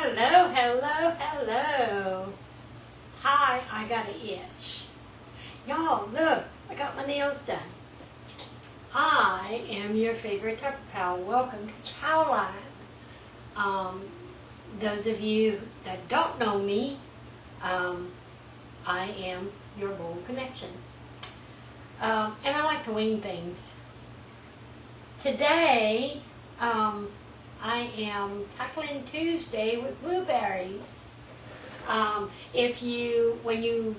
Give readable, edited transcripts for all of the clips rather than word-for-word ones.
Hello, hello, hello. Hi, I got an itch. Y'all, look, I got my nails done. I am your favorite Tupper Pal. Welcome to Chowline. Those of you that don't know me, I am your bowl connection. And I like to wing things. Today, I am tackling Tuesday with blueberries. When you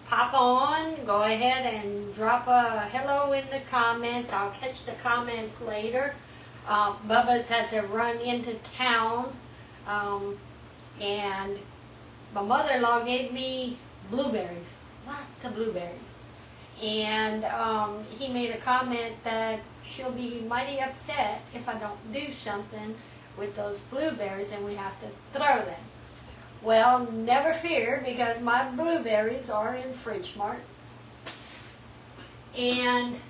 pop on, go ahead and drop a hello in the comments. I'll catch the comments later. Bubba's had to run into town, and my mother-in-law gave me blueberries, lots of blueberries. And he made a comment that she'll be mighty upset if I don't do something with those blueberries and we have to throw them. Well, never fear, because my blueberries are in Fridge Mart. And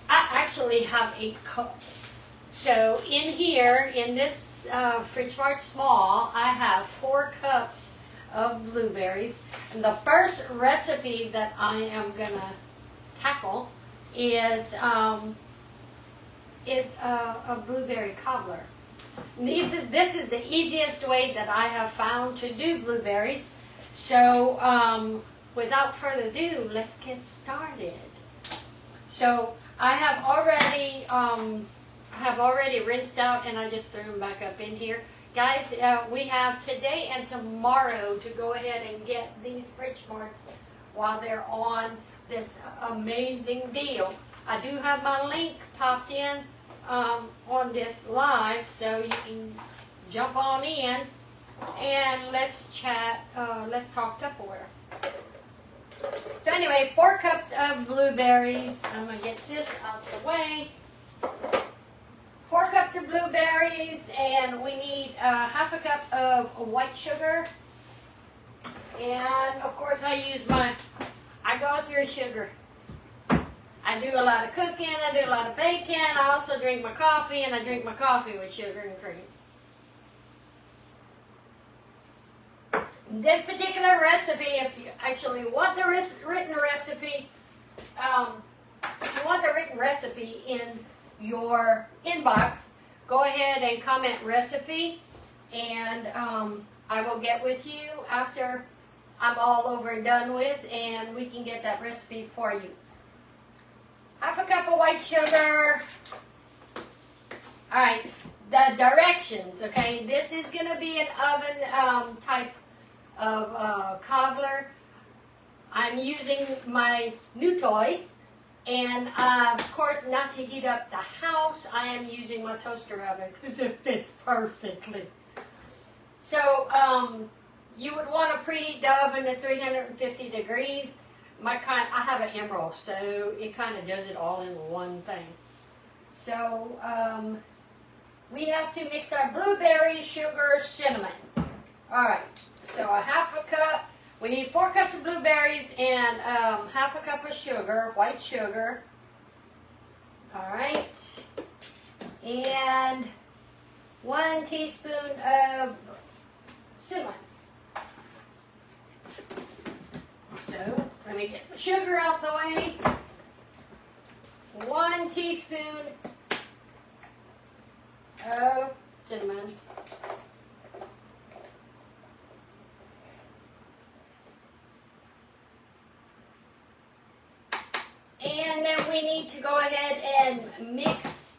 I actually have 8 cups. So in here, in this Fridge Mart Small, I have 4 cups of blueberries. And the first recipe that I am gonna tackle is a blueberry cobbler. This is the easiest way that I have found to do blueberries. So without further ado, let's get started. So I have already rinsed out, and I just threw them back up in here. Guys, we have today and tomorrow to go ahead and get these Fridge Marts while they're on this amazing deal. I do have my link popped in on this live, so you can jump on in and let's chat, let's talk Tupperware. So anyway, 4 cups of blueberries. I'm going to get this out the way. 4 cups of blueberries, and we need half a cup of white sugar. And of course I go through sugar. I do a lot of cooking, I do a lot of baking, I also drink my coffee, and I drink my coffee with sugar and cream. This particular recipe, if you actually want the written recipe, in your inbox, go ahead and comment recipe, and I will get with you after I'm all over and done with, and we can get that recipe for you. Half a cup of white sugar. All right, the directions, okay? This is going to be an oven type of cobbler. I'm using my new toy, and of course, not to heat up the house, I am using my toaster oven because it fits perfectly. So, you would want to preheat the oven to 350 degrees. I have an emerald, so it kind of does it all in one thing. So we have to mix our blueberries, sugar, cinnamon. All right, so a half a cup. We need 4 cups of blueberries and half a cup of sugar, white sugar. All right, and 1 teaspoon of cinnamon. So let me get the sugar out the way. 1 teaspoon of cinnamon. And then we need to go ahead and mix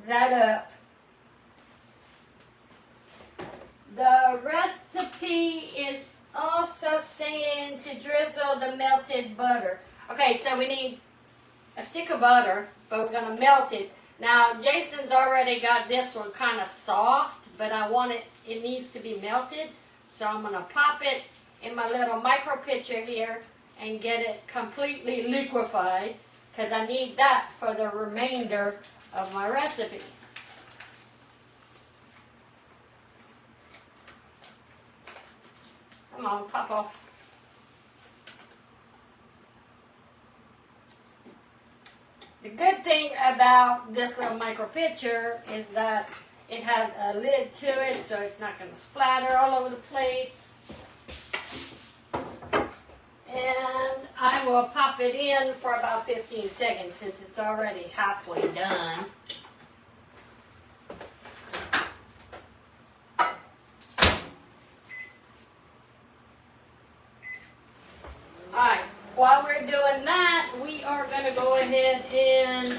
that up. The recipe is also saying to drizzle the melted butter. Okay, so we need a stick of butter, but we're going to melt it. Now, Jason's already got this one kind of soft, but it needs to be melted. So I'm going to pop it in my little micro pitcher here and get it completely liquefied, because I need that for the remainder of my recipe. Come on, pop off. The good thing about this little micro pitcher is that It has a lid to it, so it's not going to splatter all over the place. And I will pop it in for about 15 seconds since it's already halfway done. Alright, while we're doing that, we are going to go ahead and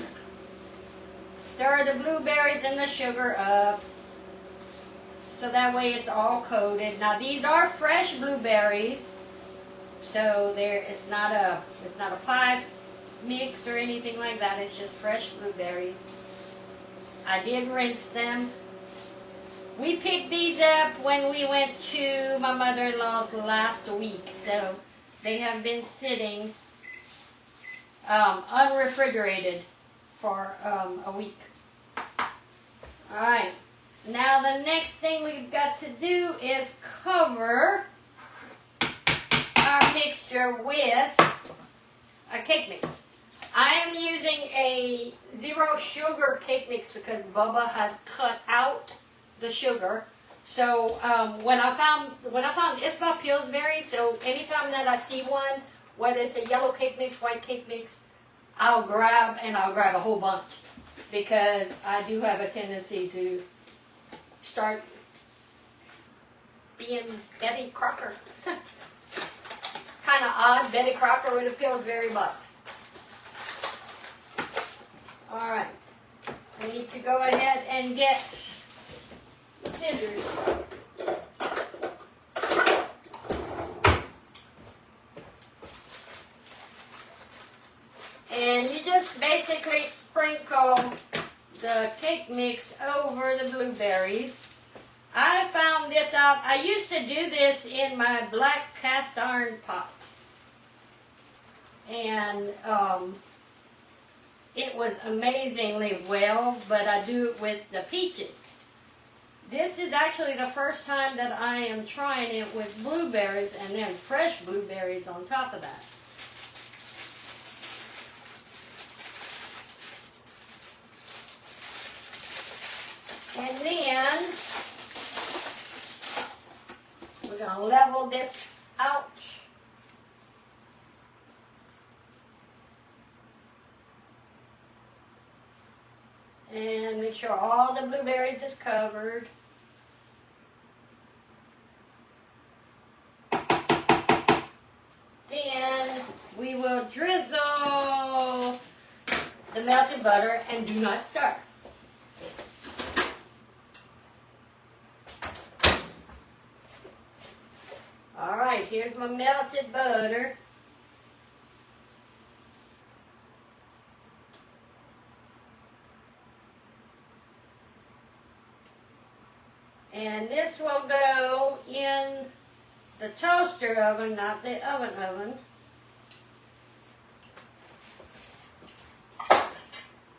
stir the blueberries and the sugar up. So that way it's all coated. Now these are fresh blueberries. So it's not a pie mix or anything like that. It's just fresh blueberries. I did rinse them. We picked these up when we went to my mother-in-law's last week. So they have been sitting unrefrigerated for a week. Alright. Now the next thing we've got to do is cover our mixture with a cake mix. I am using a 0 sugar cake mix because Bubba has cut out the sugar. So when I found it's by Pillsbury, so anytime that I see one, whether it's a yellow cake mix, white cake mix, I'll grab a whole bunch because I do have a tendency to start being Betty Crocker. Kind of odd, Betty Crocker with a Pillsbury box. Alright, I need to go ahead and get scissors. And you just basically sprinkle the cake mix over the blueberries. I found this out. I used to do this in my black cast iron pot. And it was amazingly well, but I do it with the peaches. This is actually the first time that I am trying it with blueberries and then fresh blueberries on top of that. And then we're going to level this out. And make sure all the blueberries is covered. Then we will drizzle the melted butter and do not stir. Alright, here's my melted butter. And this will go in the toaster oven, not the oven.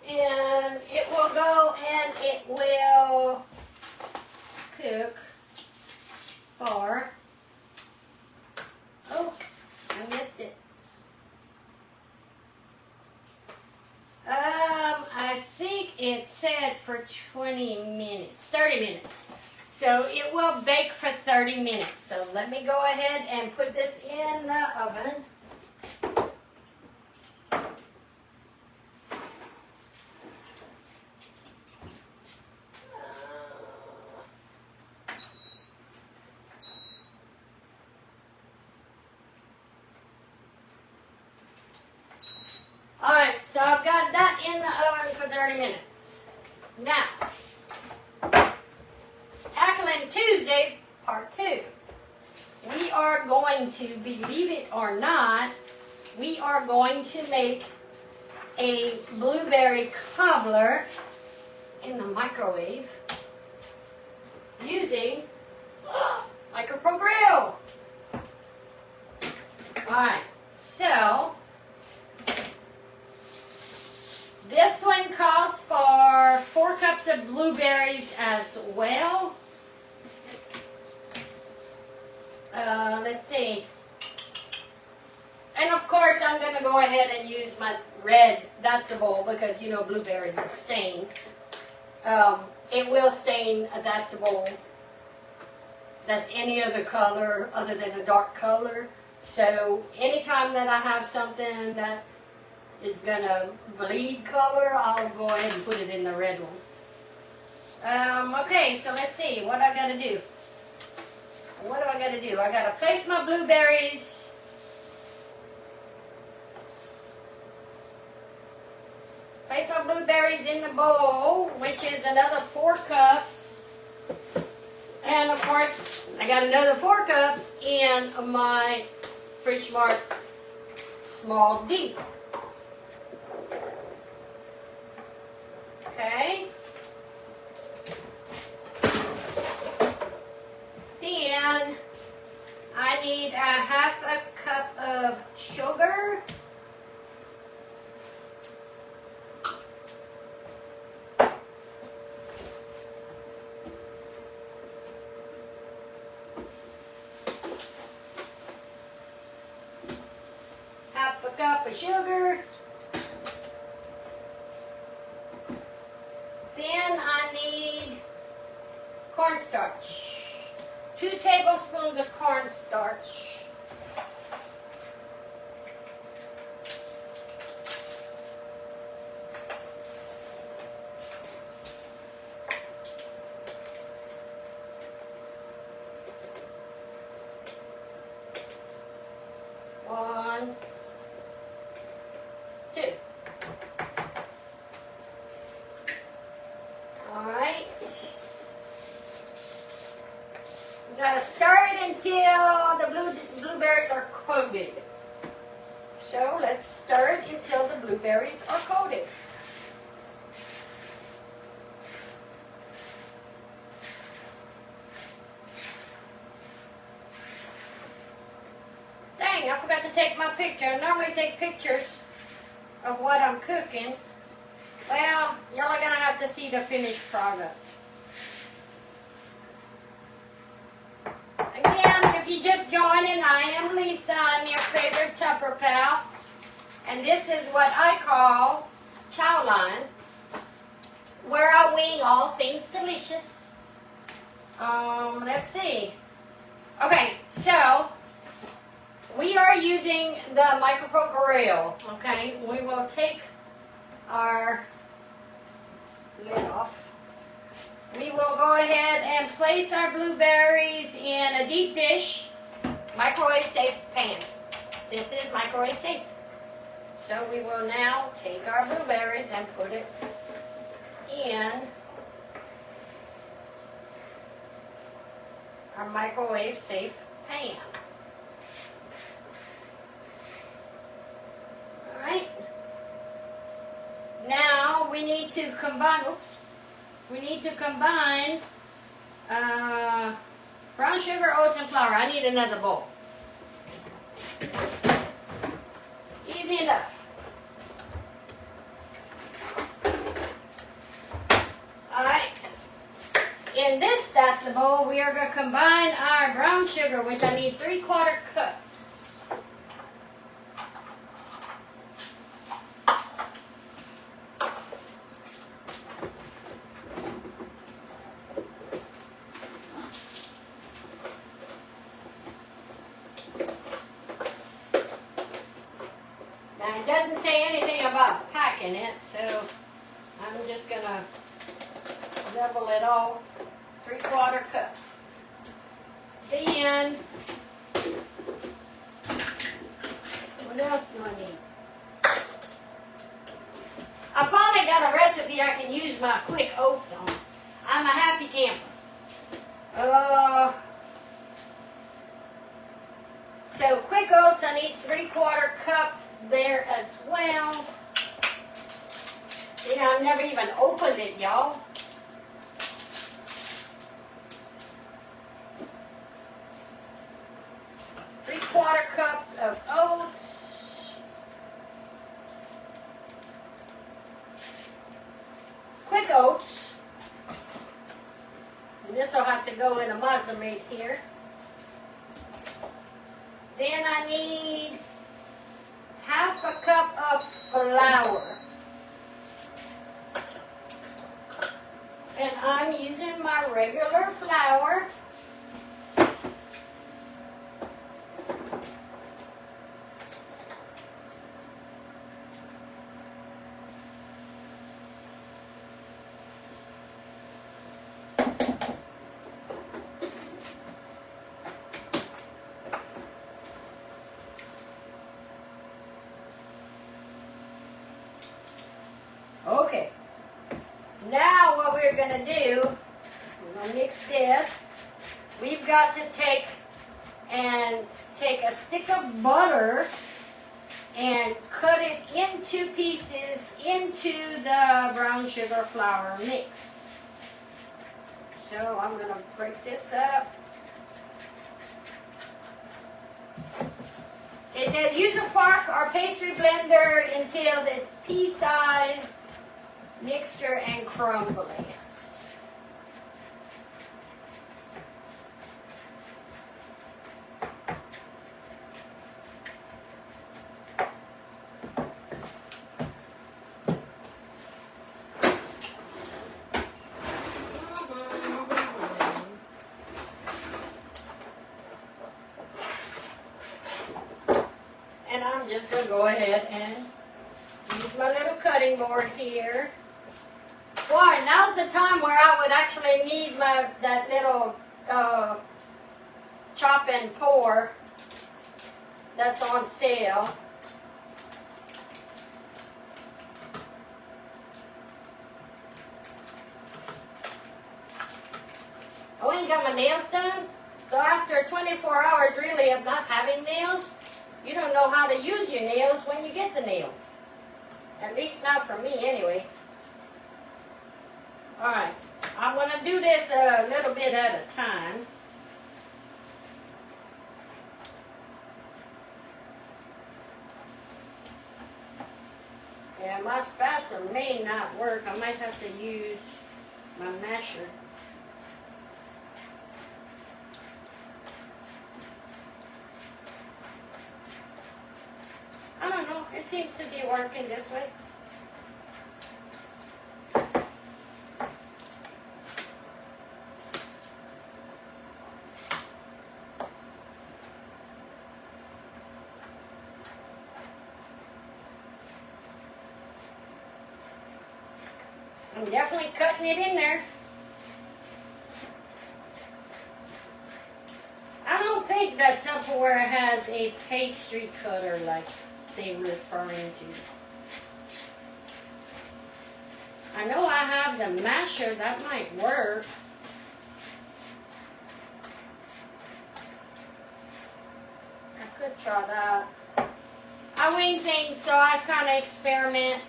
And it will go and it will cook for, oh, I missed it. I think it said for 30 minutes. So it will bake for 30 minutes. So let me go ahead and put this in the oven. Alright, so I've got that in the oven for 30 minutes. Now, Tackling Tuesday, part 2. We are going to, believe it or not, we are going to make a blueberry cobbler in the microwave using MicroPro Grill. Alright, so this one calls for 4 cups of blueberries as well. Let's see. And of course I'm going to go ahead and use my red Dutch bowl because you know blueberries are stained. it will stain that's bowl. That's any other color other than a dark color. So anytime that I have something that is gonna bleed color, I'll go ahead and put it in the red one. Okay, so let's see what I gotta do. What do I gotta do? I gotta place my blueberries. Place my blueberries in the bowl, which is another 4 cups. And of course, I got another 4 cups in my Frischmark small D. Okay. Then I need a 1/2 cup of sugar. Cup of sugar. Then I need cornstarch. 2 tablespoons of cornstarch. One, 2. Alright. We gotta stir it until the blueberries are coated. So let's stir it until the blueberries are coated. Dang, I forgot to take my picture. I normally take pictures of what I'm cooking. Well, y'all are gonna have to see the finished product. Again, if you just joining, I am Lisa. I'm your favorite Tupper pal, and this is what I call chow line, where I wing all things delicious. Let's see. Okay, so we are using the MicroPro Grill. Okay, we will take our lid off. We will go ahead and place our blueberries in a deep dish, microwave safe pan. This is microwave safe. So we will now take our blueberries and put it in our microwave safe pan. Alright. Now we need to combine, brown sugar, oats, and flour. I need another bowl. Easy enough. Alright. In this that's bowl, we are going to combine our brown sugar, which I need 3/4 cups. Now it doesn't say anything about packing it, so I'm just going to level it off. 3/4 cups. Then, what else do I need? I finally got a recipe I can use my quick oats on. I'm a happy camper. So quick oats, I need 3/4 cups there as well. See, I've never even opened it, y'all. Cups of oats, quick oats, and this will have to go in a microwave here. Then I need 1/2 cup of flour, And I'm using my regular flour. Okay, now what we're going to do, we're going to mix this. We've got to take a stick of butter and cut it into pieces into the brown sugar flour mix. So I'm going to break this up. It says use a fork or pastry blender until it's pea-size mixture and crumbling. And I'm just going to go ahead and use my little cutting board here. Boy, now's the time where I would actually need that little chop and pour that's on sale. I ain't got my nails done, so after 24 hours really of not having nails, you don't know how to use your nails when you get the nails. At least not for me anyway. Alright, I'm going to do this a little bit at a time. Yeah, my spatula may not work. I might have to use my masher. I don't know, it seems to be working this way. I'm definitely cutting it in there. I don't think that Tupperware has a pastry cutter like they were referring to. I know I have the masher, that might work. I could try that. I wing things, so I kind of experiment.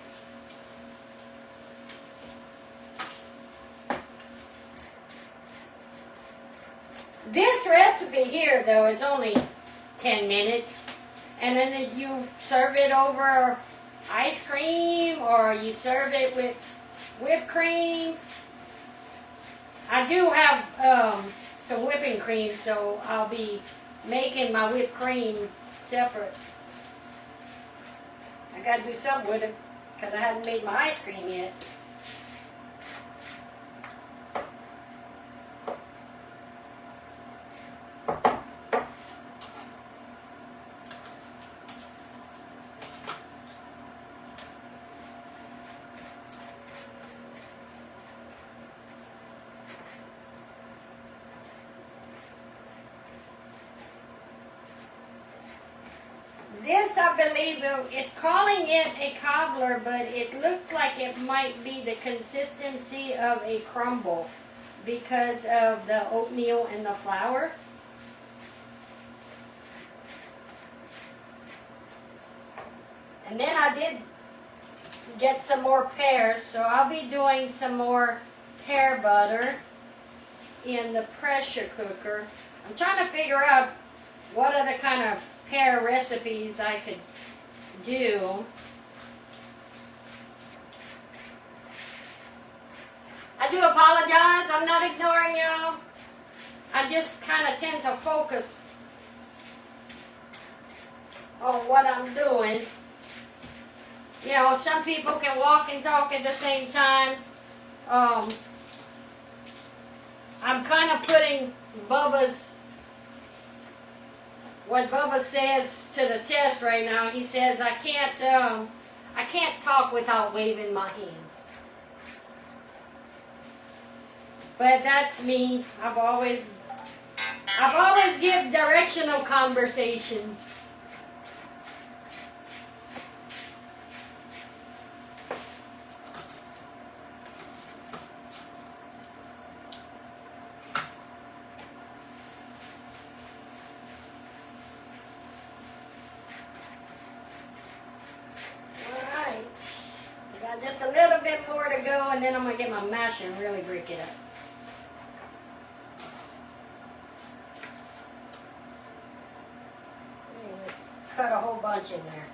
This recipe here, though, is only 10 minutes. And then you serve it over ice cream or you serve it with whipped cream. I do have some whipping cream, so I'll be making my whipped cream separate. I got to do something with it because I haven't made my ice cream yet. This, I believe, it's calling it a cobbler, but it looks like it might be the consistency of a crumble because of the oatmeal and the flour. And then I did get some more pears, so I'll be doing some more pear butter in the pressure cooker. I'm trying to figure out what other kind of pear recipes I could do. I do apologize, I'm not ignoring y'all. I just kind of tend to focus on what I'm doing. You know, some people can walk and talk at the same time. I'm kind of putting what Bubba says to the test right now. He says I can't talk without waving my hands. But that's me. I've always give directional conversations. Alright. I got just a little bit more to go, and then I'm going to get my masher and really break it up. Cut a whole bunch in there.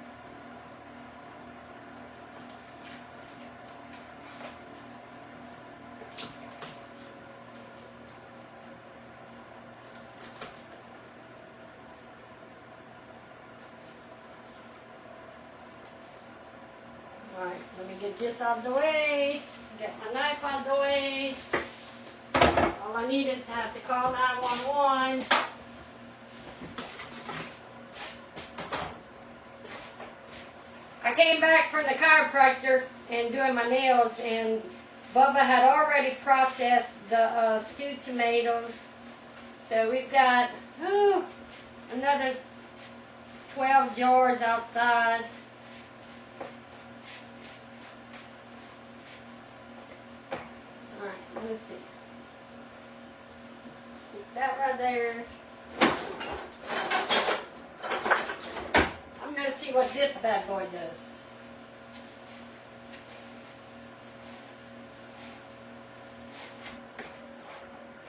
Alright, let me get this out of the way. Get my knife out of the way. All I need is to have to call 911. I came back from the chiropractor and doing my nails, and Bubba had already processed the stewed tomatoes. So we've got another 12 jars outside. Alright, let's see. Stick that right there. I'm going to see what this bad boy does.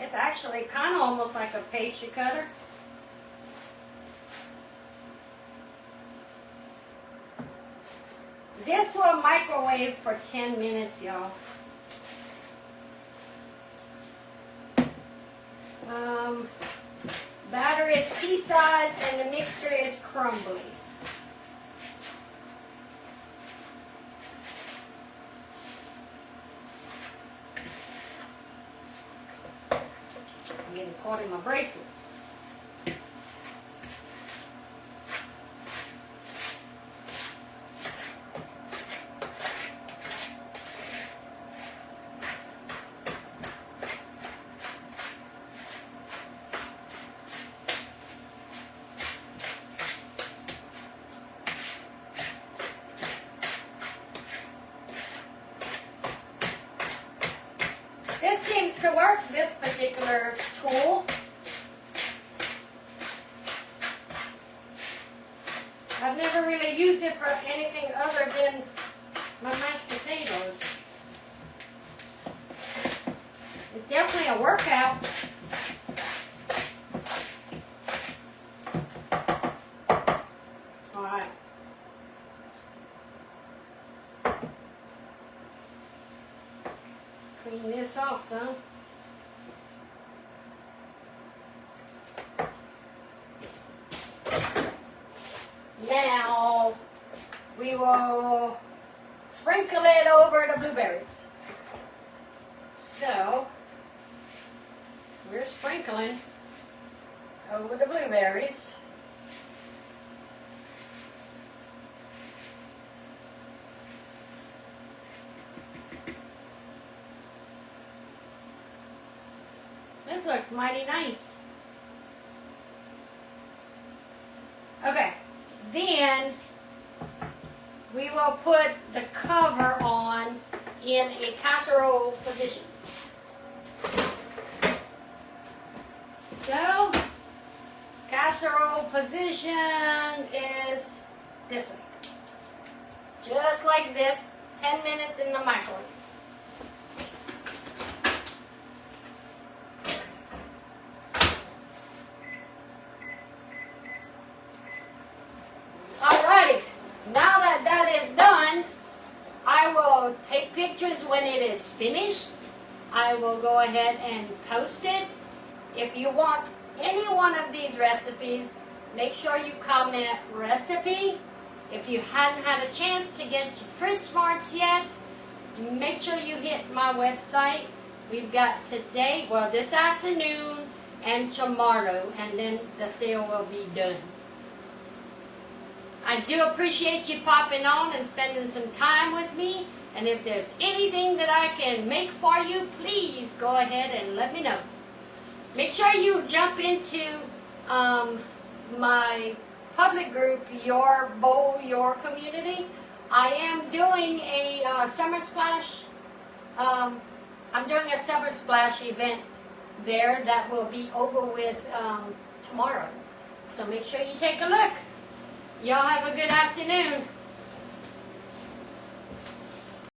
It's actually kind of almost like a pastry cutter. This will microwave for 10 minutes, y'all. Batter is pea-sized and the mixture is crumbly. I'm getting caught in my bracelet. This seems to work, this particular tool. I've never really used it for anything other than my mashed potatoes. It's definitely a workout. Alright. Clean this off some. Now we will sprinkle it over the blueberries. So we're sprinkling over the blueberries. This looks mighty nice. Okay, then we will put the cover on in a casserole position. So, casserole position is this way. Just like this, 10 minutes in the microwave. Take pictures when it is finished. I will go ahead and post it. If you want any one of these recipes, make sure you comment recipe. If you hadn't had a chance to get your fridge smarts yet, make sure you hit my website We've got today, well, this afternoon and tomorrow, and then the sale will be done. I do appreciate you popping on and spending some time with me. And if there's anything that I can make for you, please go ahead and let me know. Make sure you jump into my public group, Your Bowl, Your Community. I am doing a Summer Splash. I'm doing a Summer Splash event there that will be over with tomorrow. So make sure you take a look. Y'all have a good afternoon.